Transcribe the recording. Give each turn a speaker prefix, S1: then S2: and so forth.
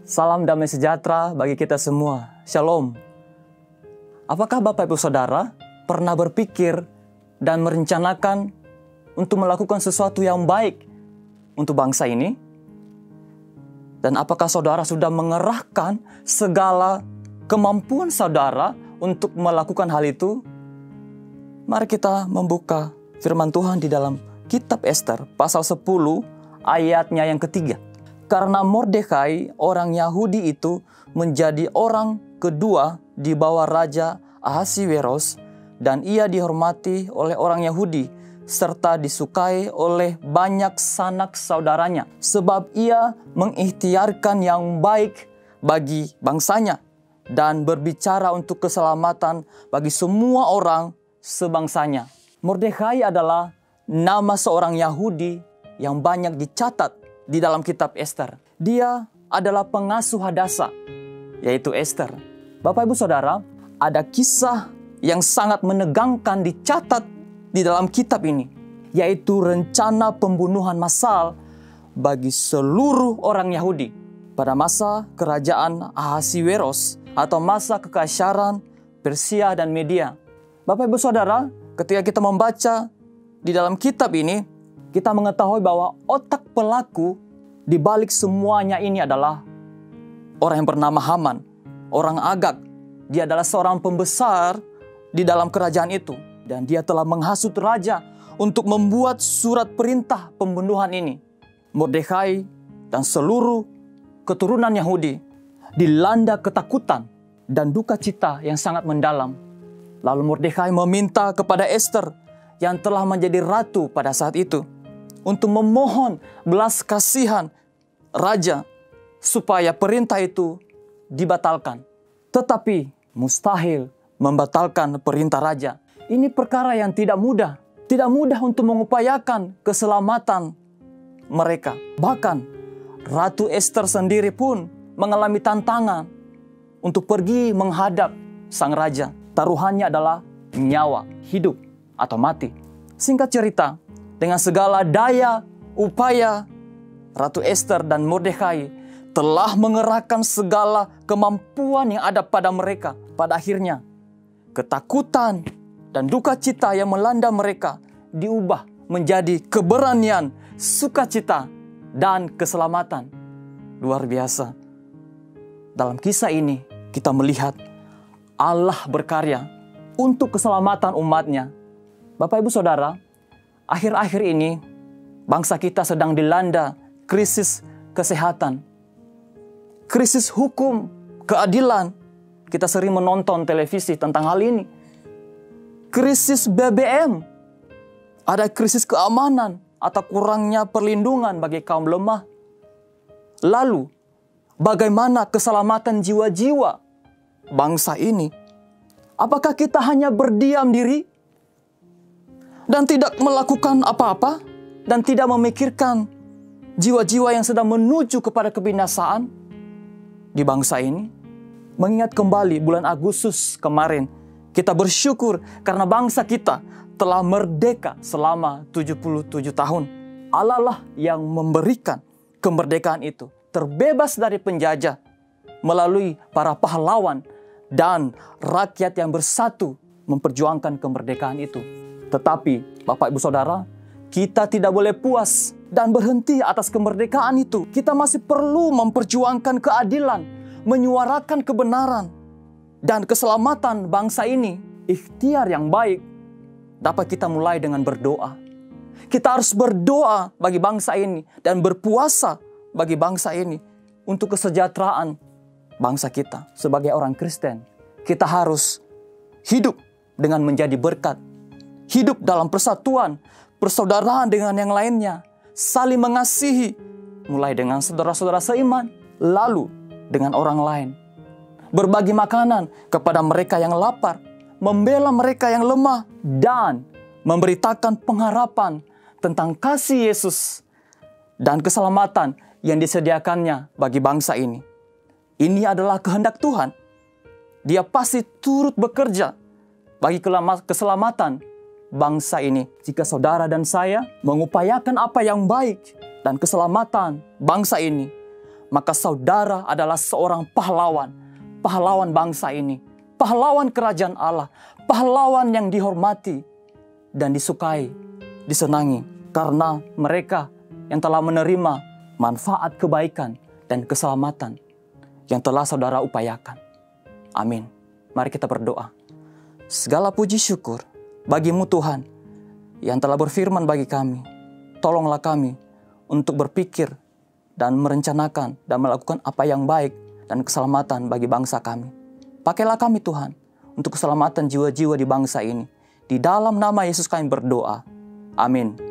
S1: Salam damai sejahtera bagi kita semua. Shalom. Apakah Bapak Ibu Saudara pernah berpikir dan merencanakan untuk melakukan sesuatu yang baik untuk bangsa ini? Dan apakah saudara sudah mengerahkan segala kemampuan saudara untuk melakukan hal itu? Mari kita membuka firman Tuhan di dalam kitab Ester pasal 10 ayatnya yang ketiga. Karena Mordekai orang Yahudi itu menjadi orang kedua di bawah Raja Ahasiweros, dan ia dihormati oleh orang Yahudi serta disukai oleh banyak sanak saudaranya, sebab ia mengikhtiarkan yang baik bagi bangsanya dan berbicara untuk keselamatan bagi semua orang sebangsanya. Mordekai adalah nama seorang Yahudi yang banyak dicatat di dalam kitab Ester. Dia adalah pengasuh Hadasa, yaitu Ester. Bapak Ibu Saudara, ada kisah yang sangat menegangkan dicatat di dalam kitab ini, yaitu rencana pembunuhan massal bagi seluruh orang Yahudi pada masa kerajaan Ahasiweros atau masa kekaisaran Persia dan Media. Bapak Ibu Saudara, ketika kita membaca di dalam kitab ini, kita mengetahui bahwa otak pelaku di balik semuanya ini adalah orang yang bernama Haman, orang Agag. Dia adalah seorang pembesar di dalam kerajaan itu. Dan dia telah menghasut raja untuk membuat surat perintah pembunuhan ini. Mordekai dan seluruh keturunan Yahudi dilanda ketakutan dan duka cita yang sangat mendalam. Lalu Mordekai meminta kepada Ester yang telah menjadi ratu pada saat itu untuk memohon belas kasihan raja supaya perintah itu dibatalkan. Tetapi mustahil membatalkan perintah raja. Ini perkara yang tidak mudah. Tidak mudah untuk mengupayakan keselamatan mereka. Bahkan Ratu Ester sendiri pun mengalami tantangan untuk pergi menghadap sang raja. Taruhannya adalah nyawa, hidup atau mati. Singkat cerita, dengan segala daya, upaya, Ratu Ester dan Mordekai telah mengerahkan segala kemampuan yang ada pada mereka. Pada akhirnya, ketakutan dan duka cita yang melanda mereka diubah menjadi keberanian, sukacita, dan keselamatan. Luar biasa. Dalam kisah ini, kita melihat Allah berkarya untuk keselamatan umatnya. Bapak Ibu Saudara, akhir-akhir ini, bangsa kita sedang dilanda krisis kesehatan, krisis hukum, keadilan. Kita sering menonton televisi tentang hal ini. Krisis BBM, ada krisis keamanan atau kurangnya perlindungan bagi kaum lemah. Lalu, bagaimana keselamatan jiwa-jiwa bangsa ini? Apakah kita hanya berdiam diri dan tidak melakukan apa-apa, dan tidak memikirkan jiwa-jiwa yang sedang menuju kepada kebinasaan di bangsa ini? Mengingat kembali bulan Agustus kemarin, kita bersyukur karena bangsa kita telah merdeka selama 77 tahun. Allah lah yang memberikan kemerdekaan itu, terbebas dari penjajah melalui para pahlawan dan rakyat yang bersatu memperjuangkan kemerdekaan itu. Tetapi Bapak Ibu Saudara, kita tidak boleh puas dan berhenti atas kemerdekaan itu. Kita masih perlu memperjuangkan keadilan, menyuarakan kebenaran dan keselamatan bangsa ini. Ikhtiar yang baik dapat kita mulai dengan berdoa. Kita harus berdoa bagi bangsa ini dan berpuasa bagi bangsa ini untuk kesejahteraan bangsa kita. Sebagai orang Kristen, kita harus hidup dengan menjadi berkat. Hidup dalam persatuan, persaudaraan dengan yang lainnya, saling mengasihi, mulai dengan saudara-saudara seiman, lalu dengan orang lain. Berbagi makanan kepada mereka yang lapar, membela mereka yang lemah, dan memberitakan pengharapan tentang kasih Yesus dan keselamatan yang disediakannya bagi bangsa ini. Ini adalah kehendak Tuhan. Dia pasti turut bekerja bagi keselamatan bangsa ini. Jika saudara dan saya mengupayakan apa yang baik dan keselamatan bangsa ini, maka saudara adalah seorang pahlawan. Pahlawan bangsa ini. Pahlawan kerajaan Allah. Pahlawan yang dihormati dan disukai, disenangi. Karena mereka yang telah menerima manfaat kebaikan dan keselamatan yang telah saudara upayakan. Amin. Mari kita berdoa. Segala puji syukur bagi-Mu Tuhan yang telah berfirman bagi kami. Tolonglah kami untuk berpikir dan merencanakan dan melakukan apa yang baik dan keselamatan bagi bangsa kami. Pakailah kami Tuhan untuk keselamatan jiwa-jiwa di bangsa ini. Di dalam nama Yesus kami berdoa. Amin.